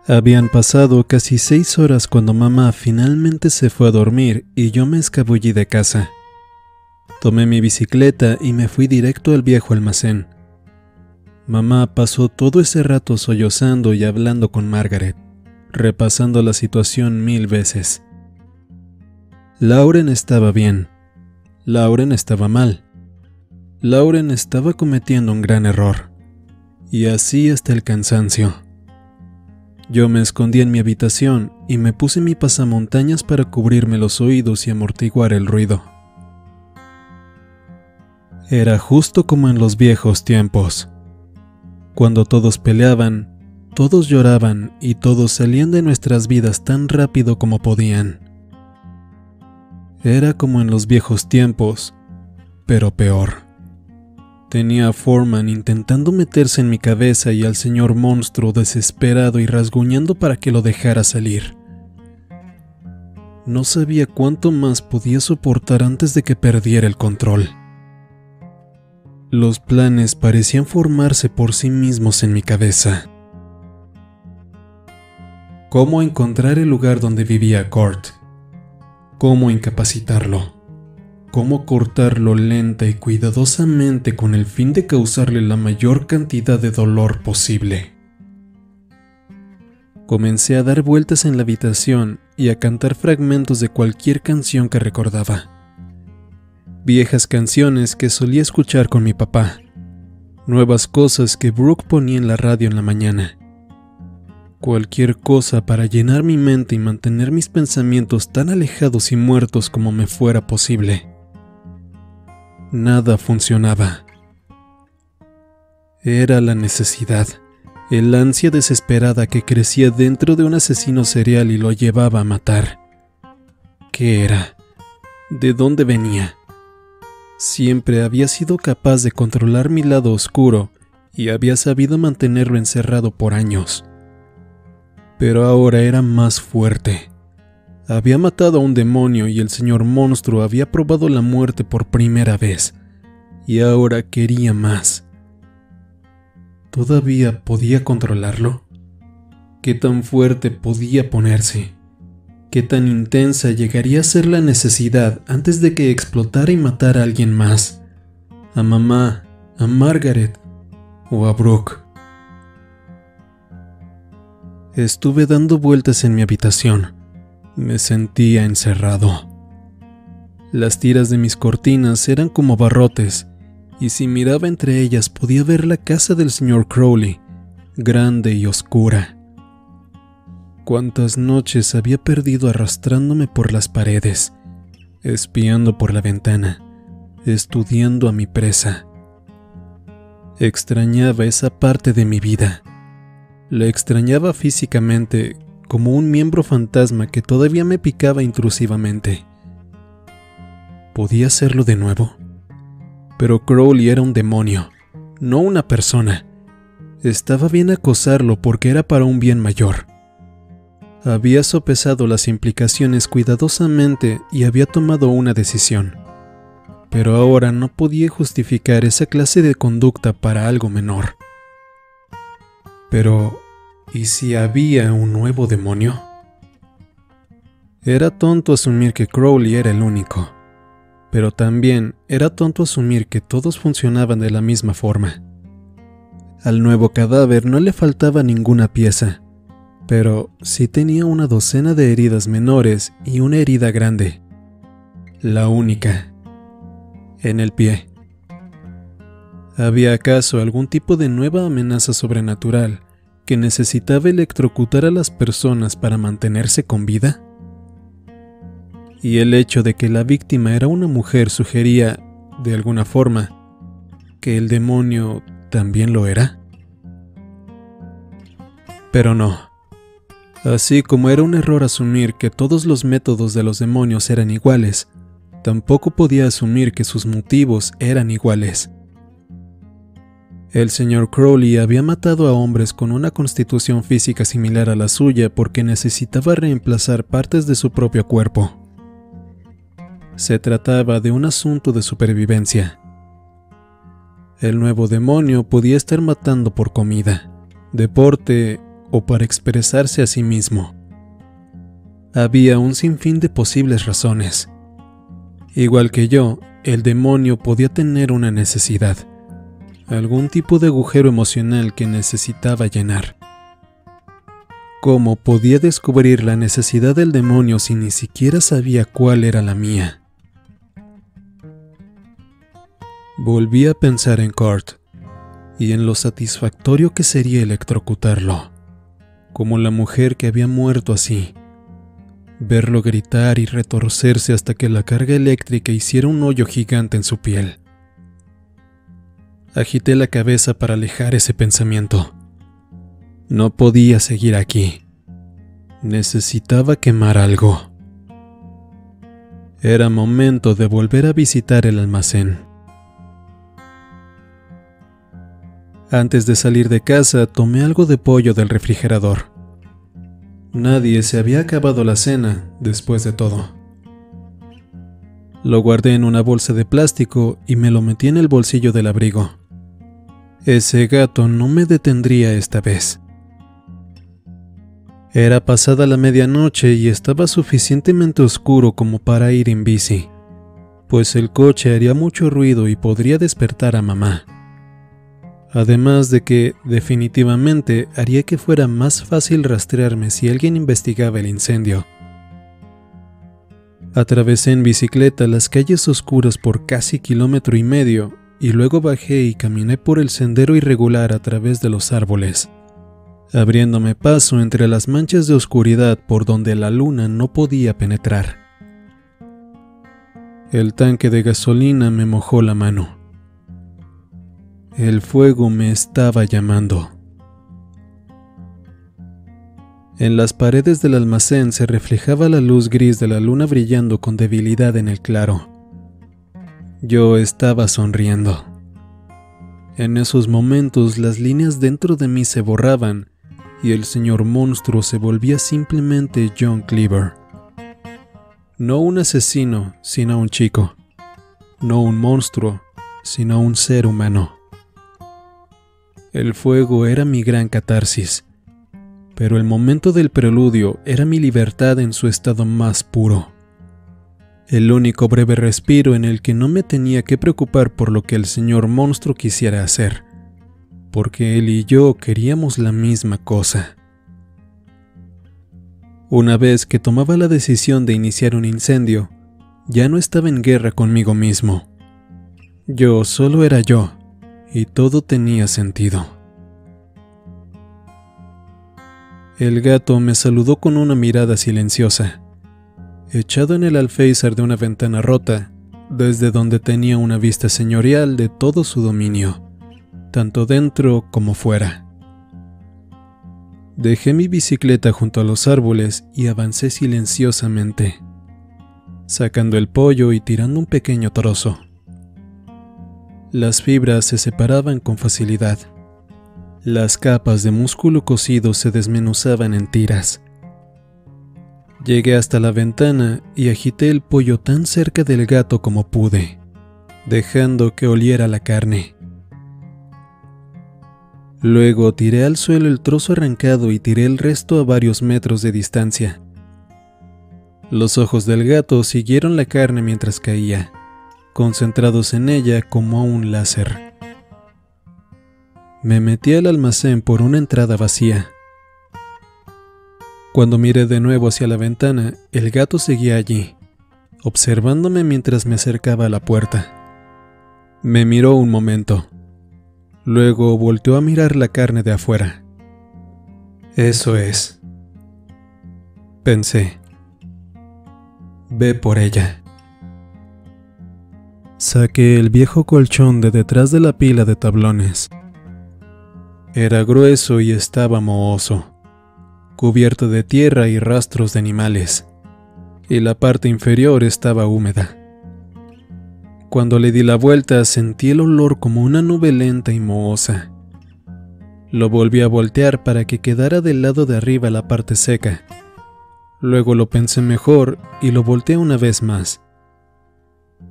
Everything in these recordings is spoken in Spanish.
Habían pasado casi 6 horas cuando mamá finalmente se fue a dormir y yo me escabullí de casa. Tomé mi bicicleta y me fui directo al viejo almacén. Mamá pasó todo ese rato sollozando y hablando con Margaret, repasando la situación 1000 veces. Lauren estaba bien. Lauren estaba mal. Lauren estaba cometiendo un gran error. Y así hasta el cansancio. Yo me escondí en mi habitación y me puse mi pasamontañas para cubrirme los oídos y amortiguar el ruido. Era justo como en los viejos tiempos, cuando todos peleaban, todos lloraban y todos salían de nuestras vidas tan rápido como podían. Era como en los viejos tiempos, pero peor. Tenía a Foreman intentando meterse en mi cabeza y al señor monstruo desesperado y rasguñando para que lo dejara salir. No sabía cuánto más podía soportar antes de que perdiera el control. Los planes parecían formarse por sí mismos en mi cabeza. ¿Cómo encontrar el lugar donde vivía Kurt? ¿Cómo incapacitarlo? ¿Cómo cortarlo lenta y cuidadosamente con el fin de causarle la mayor cantidad de dolor posible? Comencé a dar vueltas en la habitación y a cantar fragmentos de cualquier canción que recordaba. Viejas canciones que solía escuchar con mi papá. Nuevas cosas que Brooke ponía en la radio en la mañana. Cualquier cosa para llenar mi mente y mantener mis pensamientos tan alejados y muertos como me fuera posible. Nada funcionaba. Era la necesidad, el ansia desesperada que crecía dentro de un asesino serial y lo llevaba a matar. ¿Qué era? ¿De dónde venía? Siempre había sido capaz de controlar mi lado oscuro y había sabido mantenerlo encerrado por años. Pero ahora era más fuerte. Había matado a un demonio y el señor monstruo había probado la muerte por primera vez, y ahora quería más. ¿Todavía podía controlarlo? ¿Qué tan fuerte podía ponerse? ¿Qué tan intensa llegaría a ser la necesidad antes de que explotara y matara a alguien más? ¿A mamá, a Margaret o a Brooke? Estuve dando vueltas en mi habitación. Me sentía encerrado. Las tiras de mis cortinas eran como barrotes, y si miraba entre ellas podía ver la casa del señor Crowley, grande y oscura. Cuántas noches había perdido arrastrándome por las paredes, espiando por la ventana, estudiando a mi presa. Extrañaba esa parte de mi vida. La extrañaba físicamente, como un miembro fantasma que todavía me picaba intrusivamente. ¿Podía hacerlo de nuevo? Pero Crowley era un demonio, no una persona. Estaba bien acosarlo porque era para un bien mayor. Había sopesado las implicaciones cuidadosamente y había tomado una decisión. Pero ahora no podía justificar esa clase de conducta para algo menor. Pero, ¿y si había un nuevo demonio? Era tonto asumir que Crowley era el único, pero también era tonto asumir que todos funcionaban de la misma forma. Al nuevo cadáver no le faltaba ninguna pieza, pero sí tenía una docena de heridas menores y una herida grande. La única. En el pie. ¿Había acaso algún tipo de nueva amenaza sobrenatural que necesitaba electrocutar a las personas para mantenerse con vida? Y el hecho de que la víctima era una mujer sugería, de alguna forma, que el demonio también lo era. Pero no. Así como era un error asumir que todos los métodos de los demonios eran iguales, tampoco podía asumir que sus motivos eran iguales. El señor Crowley había matado a hombres con una constitución física similar a la suya porque necesitaba reemplazar partes de su propio cuerpo. Se trataba de un asunto de supervivencia. El nuevo demonio podía estar matando por comida, deporte o para expresarse a sí mismo. Había un sinfín de posibles razones. Igual que yo, el demonio podía tener una necesidad, algún tipo de agujero emocional que necesitaba llenar. ¿Cómo podía descubrir la necesidad del demonio si ni siquiera sabía cuál era la mía? Volví a pensar en Kurt y en lo satisfactorio que sería electrocutarlo, como la mujer que había muerto así. Verlo gritar y retorcerse hasta que la carga eléctrica hiciera un hoyo gigante en su piel. Agité la cabeza para alejar ese pensamiento. No podía seguir aquí. Necesitaba quemar algo. Era momento de volver a visitar el almacén. Antes de salir de casa, tomé algo de pollo del refrigerador. Nadie se había acabado la cena, después de todo. Lo guardé en una bolsa de plástico y me lo metí en el bolsillo del abrigo. Ese gato no me detendría esta vez. Era pasada la medianoche y estaba suficientemente oscuro como para ir en bici, pues el coche haría mucho ruido y podría despertar a mamá. Además de que, definitivamente, haría que fuera más fácil rastrearme si alguien investigaba el incendio. Atravesé en bicicleta las calles oscuras por casi 1,5 kilómetros y luego bajé y caminé por el sendero irregular a través de los árboles, abriéndome paso entre las manchas de oscuridad por donde la luna no podía penetrar. El tanque de gasolina me mojó la mano. El fuego me estaba llamando. En las paredes del almacén se reflejaba la luz gris de la luna brillando con debilidad en el claro. Yo estaba sonriendo. En esos momentos las líneas dentro de mí se borraban y el señor monstruo se volvía simplemente John Cleaver. No un asesino, sino un chico. No un monstruo, sino un ser humano. El fuego era mi gran catarsis, pero el momento del preludio era mi libertad en su estado más puro. El único breve respiro en el que no me tenía que preocupar por lo que el señor monstruo quisiera hacer, porque él y yo queríamos la misma cosa. Una vez que tomaba la decisión de iniciar un incendio, ya no estaba en guerra conmigo mismo. Yo solo era yo, y todo tenía sentido. El gato me saludó con una mirada silenciosa. Echado en el alféizar de una ventana rota, desde donde tenía una vista señorial de todo su dominio, tanto dentro como fuera. Dejé mi bicicleta junto a los árboles y avancé silenciosamente, sacando el pollo y tirando un pequeño trozo. Las fibras se separaban con facilidad. Las capas de músculo cocido se desmenuzaban en tiras. Llegué hasta la ventana y agité el pollo tan cerca del gato como pude, dejando que oliera la carne. Luego tiré al suelo el trozo arrancado y tiré el resto a varios metros de distancia. Los ojos del gato siguieron la carne mientras caía, concentrados en ella como un láser. Me metí al almacén por una entrada vacía. Cuando miré de nuevo hacia la ventana, el gato seguía allí, observándome mientras me acercaba a la puerta. Me miró un momento. Luego volteó a mirar la carne de afuera. Eso es, pensé. Ve por ella. Saqué el viejo colchón de detrás de la pila de tablones. Era grueso y estaba mohoso, cubierto de tierra y rastros de animales, y la parte inferior estaba húmeda. Cuando le di la vuelta sentí el olor como una nube lenta y mohosa. Lo volví a voltear para que quedara del lado de arriba la parte seca. Luego lo pensé mejor y lo volteé una vez más.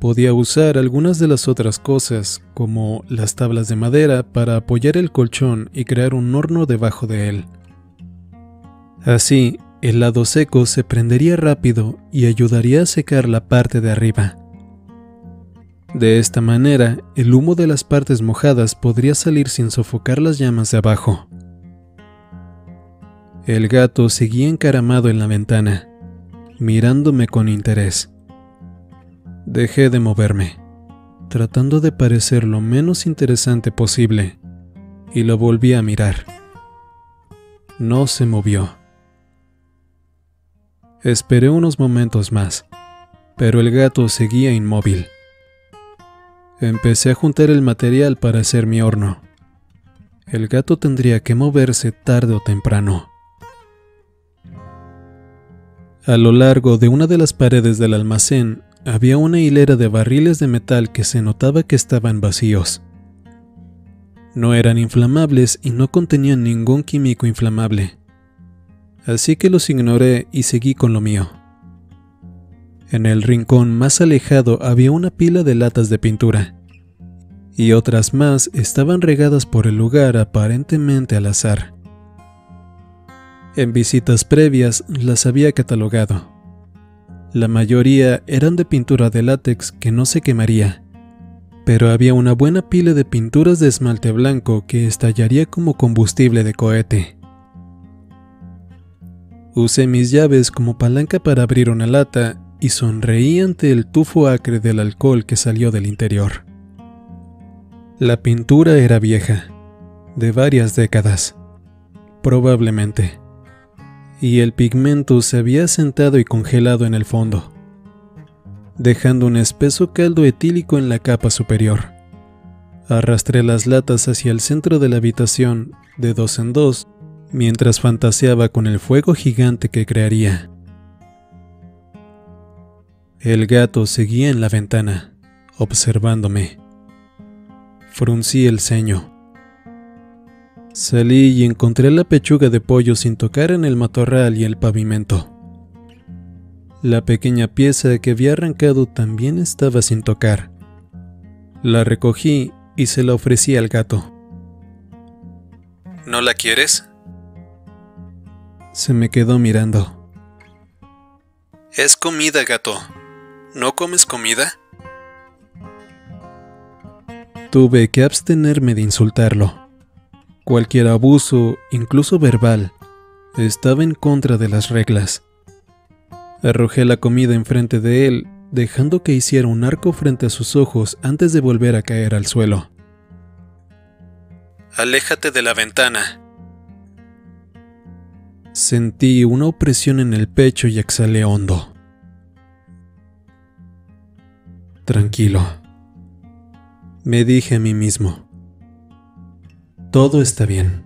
Podía usar algunas de las otras cosas, como las tablas de madera, para apoyar el colchón y crear un horno debajo de él. Así, el lado seco se prendería rápido y ayudaría a secar la parte de arriba. De esta manera, el humo de las partes mojadas podría salir sin sofocar las llamas de abajo. El gato seguía encaramado en la ventana, mirándome con interés. Dejé de moverme, tratando de parecer lo menos interesante posible, y lo volví a mirar. No se movió. Esperé unos momentos más, pero el gato seguía inmóvil. Empecé a juntar el material para hacer mi horno. El gato tendría que moverse tarde o temprano. A lo largo de una de las paredes del almacén había una hilera de barriles de metal que se notaba que estaban vacíos. No eran inflamables y no contenían ningún químico inflamable. Así que los ignoré y seguí con lo mío. En el rincón más alejado había una pila de latas de pintura, y otras más estaban regadas por el lugar aparentemente al azar. En visitas previas las había catalogado. La mayoría eran de pintura de látex que no se quemaría, pero había una buena pila de pinturas de esmalte blanco que estallaría como combustible de cohete. Usé mis llaves como palanca para abrir una lata y sonreí ante el tufo acre del alcohol que salió del interior. La pintura era vieja, de varias décadas, probablemente, y el pigmento se había asentado y congelado en el fondo, dejando un espeso caldo etílico en la capa superior. Arrastré las latas hacia el centro de la habitación, de 2 en 2, mientras fantaseaba con el fuego gigante que crearía. El gato seguía en la ventana, observándome. Fruncí el ceño. Salí y encontré la pechuga de pollo sin tocar en el matorral y el pavimento. La pequeña pieza que había arrancado también estaba sin tocar. La recogí y se la ofrecí al gato. ¿No la quieres? Se me quedó mirando. Es comida, gato. ¿No comes comida? Tuve que abstenerme de insultarlo. Cualquier abuso, incluso verbal, estaba en contra de las reglas. Arrojé la comida enfrente de él, dejando que hiciera un arco frente a sus ojos antes de volver a caer al suelo. Aléjate de la ventana. Sentí una opresión en el pecho y exhalé hondo. Tranquilo, me dije a mí mismo. Todo está bien.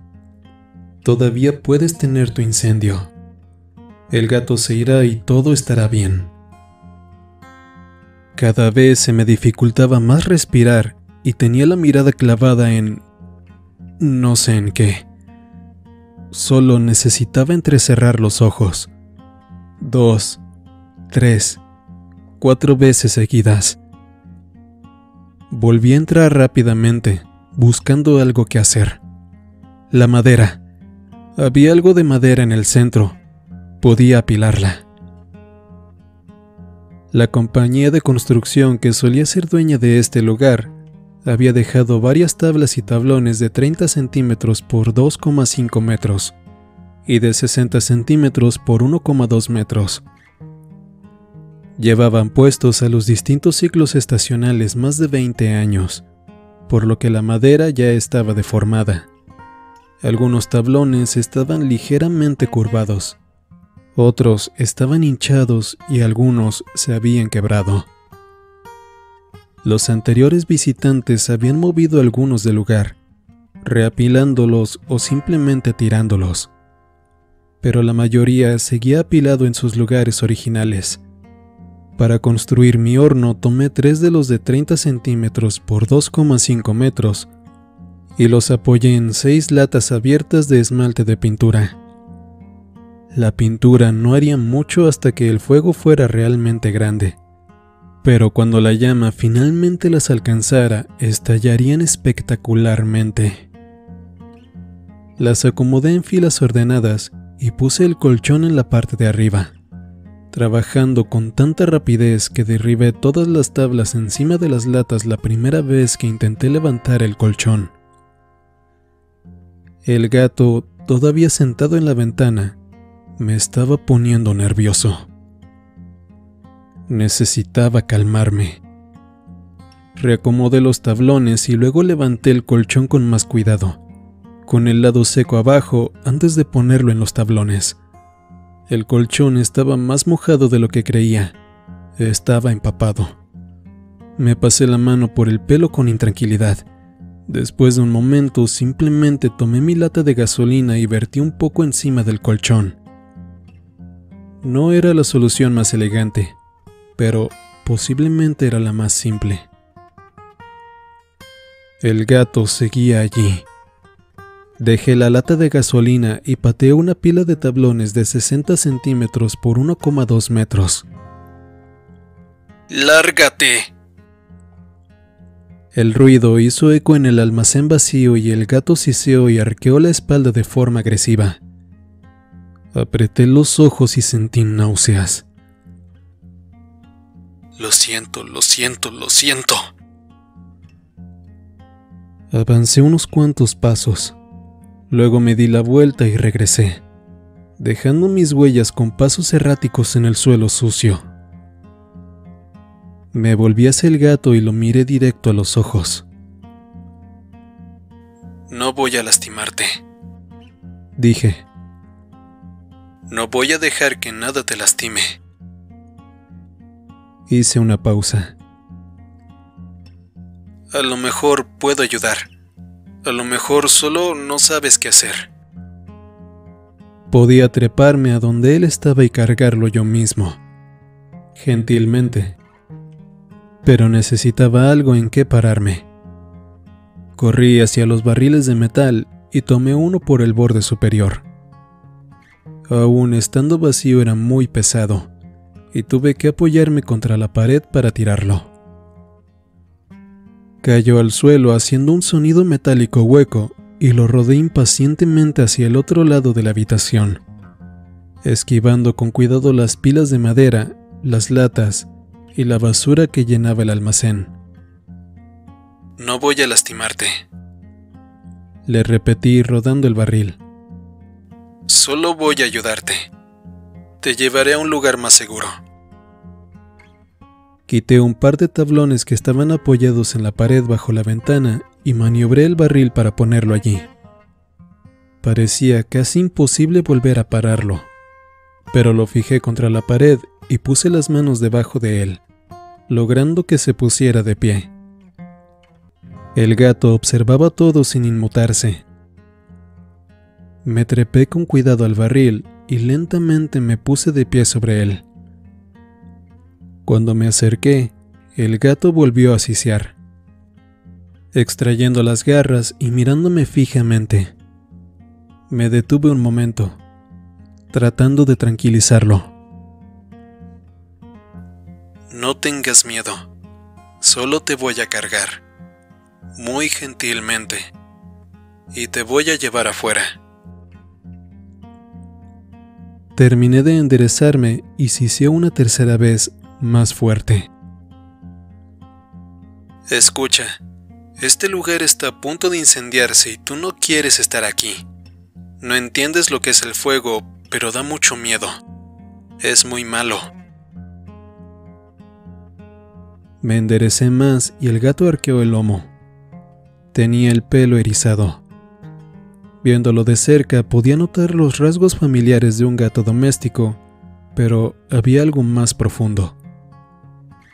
Todavía puedes tener tu incendio. El gato se irá y todo estará bien. Cada vez se me dificultaba más respirar y tenía la mirada clavada en... no sé en qué. Solo necesitaba entrecerrar los ojos. 2, 3, 4 veces seguidas. Volví a entrar rápidamente, buscando algo que hacer. La madera. Había algo de madera en el centro. Podía apilarla. La compañía de construcción que solía ser dueña de este lugar había dejado varias tablas y tablones de 30 centímetros por 2,5 metros y de 60 centímetros por 1,2 metros. Llevaban puestos a los distintos ciclos estacionales más de 20 años, por lo que la madera ya estaba deformada. Algunos tablones estaban ligeramente curvados, otros estaban hinchados y algunos se habían quebrado. Los anteriores visitantes habían movido algunos del lugar, reapilándolos o simplemente tirándolos. pero la mayoría seguía apilado en sus lugares originales. Para construir mi horno tomé 3 de los de 30 centímetros por 2,5 metros y los apoyé en 6 latas abiertas de esmalte de pintura. La pintura no haría mucho hasta que el fuego fuera realmente grande, pero cuando la llama finalmente las alcanzara, estallarían espectacularmente. Las acomodé en filas ordenadas y puse el colchón en la parte de arriba, trabajando con tanta rapidez que derribé todas las tablas encima de las latas la primera vez que intenté levantar el colchón. El gato, todavía sentado en la ventana, me estaba poniendo nervioso. Necesitaba calmarme. Reacomodé los tablones y luego levanté el colchón con más cuidado, con el lado seco abajo antes de ponerlo en los tablones. El colchón estaba más mojado de lo que creía. Estaba empapado. Me pasé la mano por el pelo con intranquilidad. Después de un momento, simplemente tomé mi lata de gasolina y vertí un poco encima del colchón. No era la solución más elegante, pero posiblemente era la más simple. El gato seguía allí. Dejé la lata de gasolina y pateé una pila de tablones de 60 centímetros por 1,2 metros. ¡Lárgate! El ruido hizo eco en el almacén vacío y el gato siseó y arqueó la espalda de forma agresiva. Apreté los ojos y sentí náuseas. Lo siento. Avancé unos cuantos pasos. Luego me di la vuelta y regresé, dejando mis huellas con pasos erráticos en el suelo sucio. Me volví hacia el gato y lo miré directo a los ojos. No voy a lastimarte, dije. No voy a dejar que nada te lastime. Hice una pausa. A lo mejor puedo ayudar. A lo mejor solo no sabes qué hacer. Podía treparme a donde él estaba y cargarlo yo mismo, gentilmente. Pero necesitaba algo en qué pararme. Corrí hacia los barriles de metal y tomé uno por el borde superior. Aún estando vacío era muy pesado, y tuve que apoyarme contra la pared para tirarlo. Cayó al suelo haciendo un sonido metálico hueco y lo rodé impacientemente hacia el otro lado de la habitación, esquivando con cuidado las pilas de madera, las latas y la basura que llenaba el almacén. No voy a lastimarte, le repetí rodando el barril. Solo voy a ayudarte. Te llevaré a un lugar más seguro. Quité un par de tablones que estaban apoyados en la pared bajo la ventana y maniobré el barril para ponerlo allí. Parecía casi imposible volver a pararlo, pero lo fijé contra la pared y puse las manos debajo de él, logrando que se pusiera de pie. El gato observaba todo sin inmutarse. Me trepé con cuidado al barril y lentamente me puse de pie sobre él. Cuando me acerqué, el gato volvió a sisear, extrayendo las garras y mirándome fijamente. Me detuve un momento, tratando de tranquilizarlo. No tengas miedo, solo te voy a cargar, muy gentilmente, y te voy a llevar afuera. Terminé de enderezarme y siseé una tercera vez, más fuerte. Escucha, este lugar está a punto de incendiarse y tú no quieres estar aquí. No entiendes lo que es el fuego, pero da mucho miedo. Es muy malo. Me enderecé más y el gato arqueó el lomo. Tenía el pelo erizado. Viéndolo de cerca podía notar los rasgos familiares de un gato doméstico, pero había algo más profundo.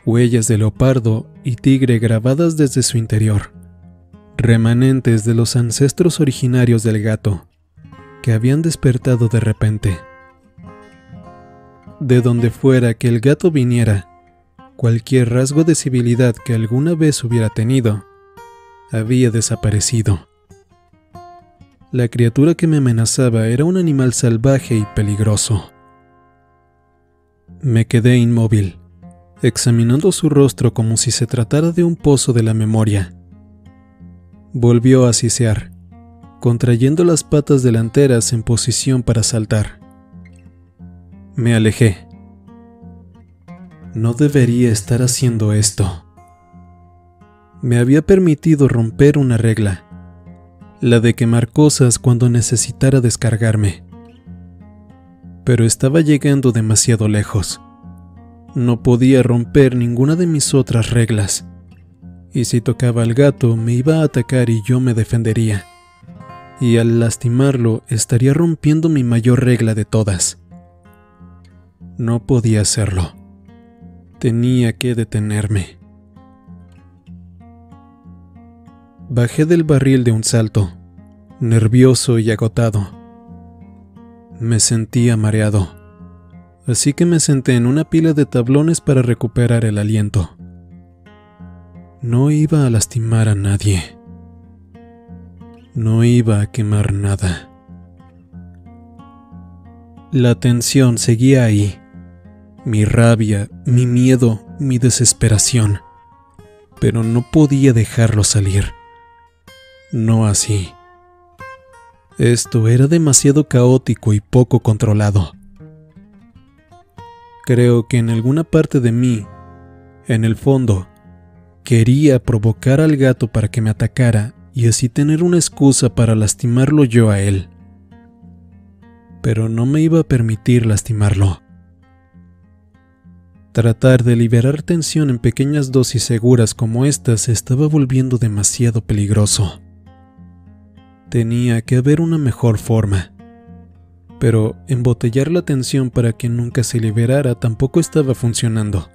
Huellas de leopardo y tigre grabadas desde su interior, remanentes de los ancestros originarios del gato. que habían despertado de repente. De donde fuera que el gato viniera, cualquier rasgo de civilidad que alguna vez hubiera tenido, había desaparecido. La criatura que me amenazaba era un animal salvaje y peligroso. Me quedé inmóvil, examinando su rostro como si se tratara de un pozo de la memoria. Volvió a sisear, contrayendo las patas delanteras en posición para saltar. Me alejé. No debería estar haciendo esto. Me había permitido romper una regla, la de quemar cosas cuando necesitara descargarme. Pero estaba llegando demasiado lejos. No podía romper ninguna de mis otras reglas, y si tocaba al gato me iba a atacar y yo me defendería, y al lastimarlo estaría rompiendo mi mayor regla de todas. No podía hacerlo. Tenía que detenerme. Bajé del barril de un salto, nervioso y agotado. Me sentía mareado, así que me senté en una pila de tablones para recuperar el aliento. No iba a lastimar a nadie. No iba a quemar nada. La tensión seguía ahí. Mi rabia, mi miedo, mi desesperación. Pero no podía dejarlo salir. No así. Esto era demasiado caótico y poco controlado. Creo que en alguna parte de mí, en el fondo, quería provocar al gato para que me atacara y así tener una excusa para lastimarlo yo a él. Pero no me iba a permitir lastimarlo. Tratar de liberar tensión en pequeñas dosis seguras como estas se estaba volviendo demasiado peligroso. Tenía que haber una mejor forma. Pero embotellar la tensión para que nunca se liberara tampoco estaba funcionando.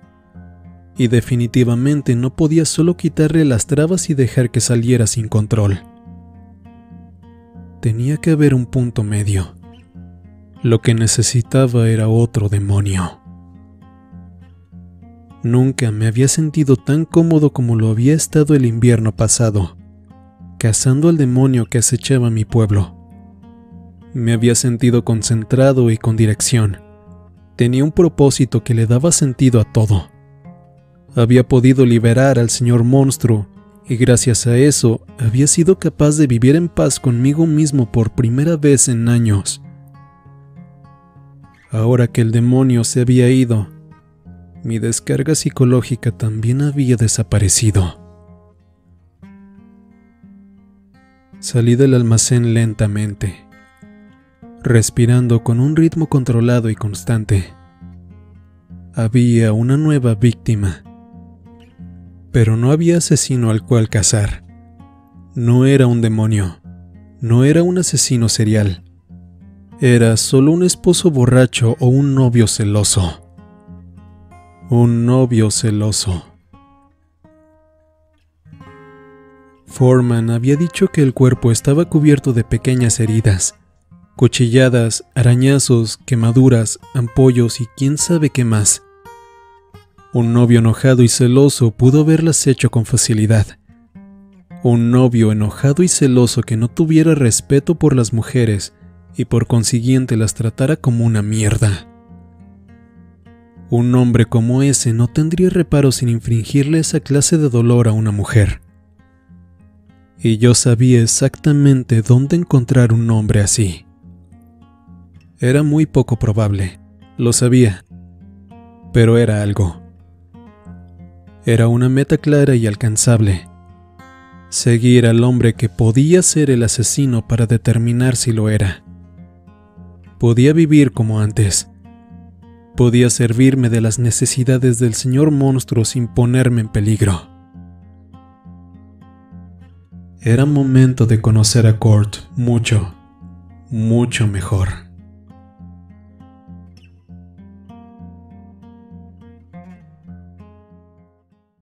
Y definitivamente no podía solo quitarle las trabas y dejar que saliera sin control. Tenía que haber un punto medio. Lo que necesitaba era otro demonio. Nunca me había sentido tan cómodo como lo había estado el invierno pasado, cazando al demonio que acechaba mi pueblo. Me había sentido concentrado y con dirección. Tenía un propósito que le daba sentido a todo. Había podido liberar al señor monstruo y gracias a eso había sido capaz de vivir en paz conmigo mismo por primera vez en años. Ahora que el demonio se había ido, mi descarga psicológica también había desaparecido. Salí del almacén lentamente, respirando con un ritmo controlado y constante. Había una nueva víctima, pero no había asesino al cual cazar. No era un demonio, no era un asesino serial. Era solo un esposo borracho o un novio celoso. Un novio celoso. Foreman había dicho que el cuerpo estaba cubierto de pequeñas heridas, cuchilladas, arañazos, quemaduras, ampollos y quién sabe qué más. Un novio enojado y celoso pudo haberlas hecho con facilidad. Un novio enojado y celoso que no tuviera respeto por las mujeres y por consiguiente las tratara como una mierda. Un hombre como ese no tendría reparos en infligirle esa clase de dolor a una mujer. Y yo sabía exactamente dónde encontrar un hombre así. Era muy poco probable, lo sabía, pero era algo. Era una meta clara y alcanzable. Seguir al hombre que podía ser el asesino para determinar si lo era. Podía vivir como antes. Podía servirme de las necesidades del señor monstruo sin ponerme en peligro. Era momento de conocer a Kurt mucho, mucho mejor.